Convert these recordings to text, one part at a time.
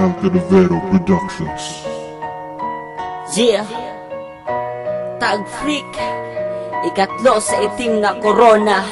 Al Canavero Productions. Yeah, Tag Freak, ikatlo sa itim na corona.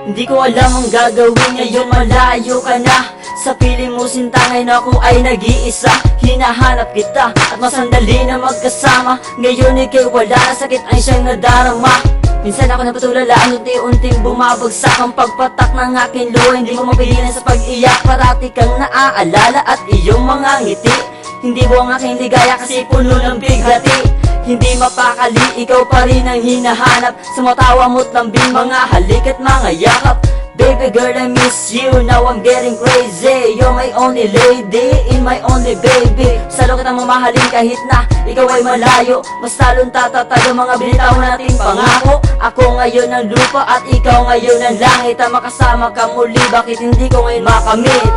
Hindi ko alam ang gagawin ngayon, malayo ka na. Sa piling mo sintangay na ako ay nag-iisa. Hinahanap kita at masandali na magkasama. Ngayon ikay wala na, sakit ay siyang nadarama. Minsan ako napatulala, unti-unting bumabagsak ang pagpatak ng aking luha. Hindi ko mapigilan sa pag-iyak, parati kang naaalala at iyong mga ngiti. Hindi mo ang aking ligaya kasi puno ng bighati. Hindi mapakali, ikaw pa rin ang hinahanap. Sa mga tawa mo't lambing, mga halik at mga yakap. Baby girl, I miss you, now I'm getting crazy. You're my only lady, in my only baby. Salo kitang mamahalin kahit na ikaw ay malayo. Mas talong tatatag ang mga binitawan nating pangako. Ako ngayon ang lupa at ikaw ngayon ang langit. Ang makasama ka muli, bakit hindi ko ngayon makamit?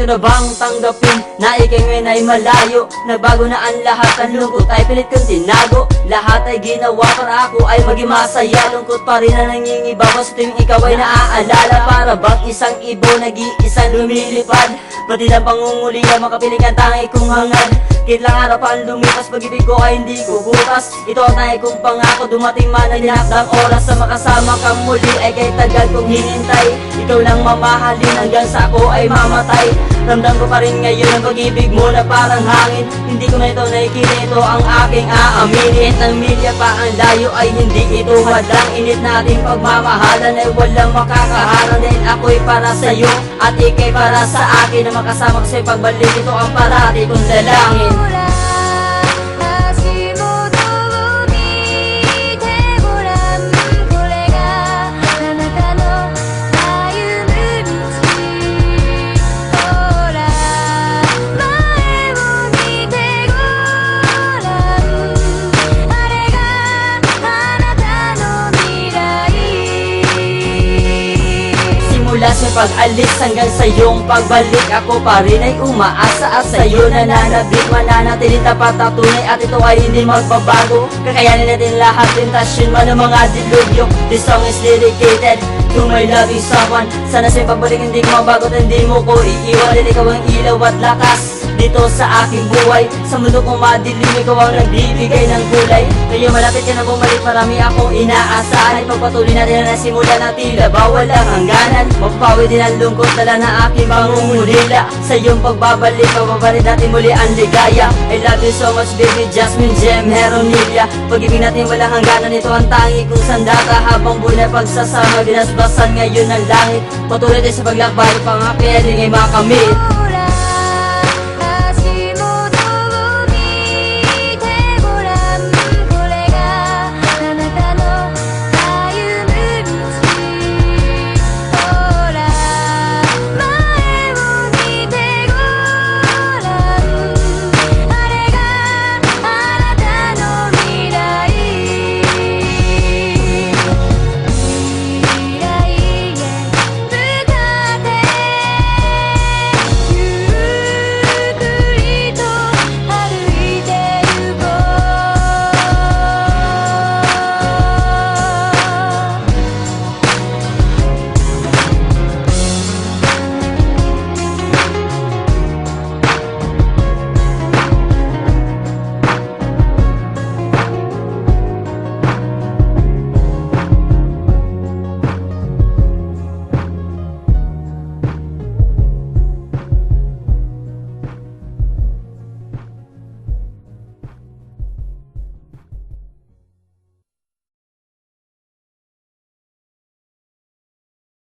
Na bang tanggapin na ikay ngayon ay malayo? Nagbago na ang lahat, ang lungkot ay pilit kong tinago. Lahat ay ginawa para ako ay maging masaya. Lungkot pa rin na nangingibabaw sa tuwing ikaw ay naaalala. Para bang isang ibo, nag-iisang lumilipad. Pati lang pangungulingan, makapiling ang tangi kong hangad. Kitlang araw pa ang lumipas, pag-ibig ko ay hindi kukutas. Ito ang tangi kong pangako, dumating man ang dinakdang oras. Sa makasama ka muli ay kay tagal kong hinintay. Ikaw lang mamahalin hanggang sa ako ay mamatay. Ramdam ko pa rin ngayon ang pag-ibig mo na parang hangin. Hindi ko na ito nakikita, ito ang aking aaminin. Ang milya pa ang layo ay hindi ito hadlang. Init nating pagmamahalan ay walang makakaharang. Dahil ako'y para sa'yo at ikay para sa akin. Na makasama ko sa'yo pagbalik, ito ang parati kong dalangin. Mula sa pag-alis hanggang sa iyong pagbalik, ako pa rin ay umaasa at sa iyo nananabik. Mananatiling tapat at tunay at ito ay hindi magbabago. Kakayanin natin lahat, tentasyon man ng mga dilubyo. This song is dedicated to my loving someone. Sana sa'yo pagbalik hindi ko mabago at hindi mo ko iiwan. Dahil ikaw ang ilaw at lakas dito sa aking buhay. Sa mundo kong madilim, ikaw ang nagbibigay ng kulay. Ngayon malapit ka na bumalik, marami akong inaasahan. Ipagpatuloy natin na nasimulan na tila bawal ang hangganan. Mapapawi din ang lungkot tala na aking mangungulila. Sa iyong pagbabalik, pababalik natin muli ang ligaya. I love you so much baby, Jasmine Gem Heronilla. Pag-ibig natin walang hangganan, ito ang tangi kong sandata. Habang buhay na pagsasama, binasbasan ngayon ng langit. Patuloy tayo sa paglakbay, pangapialing ay makamit.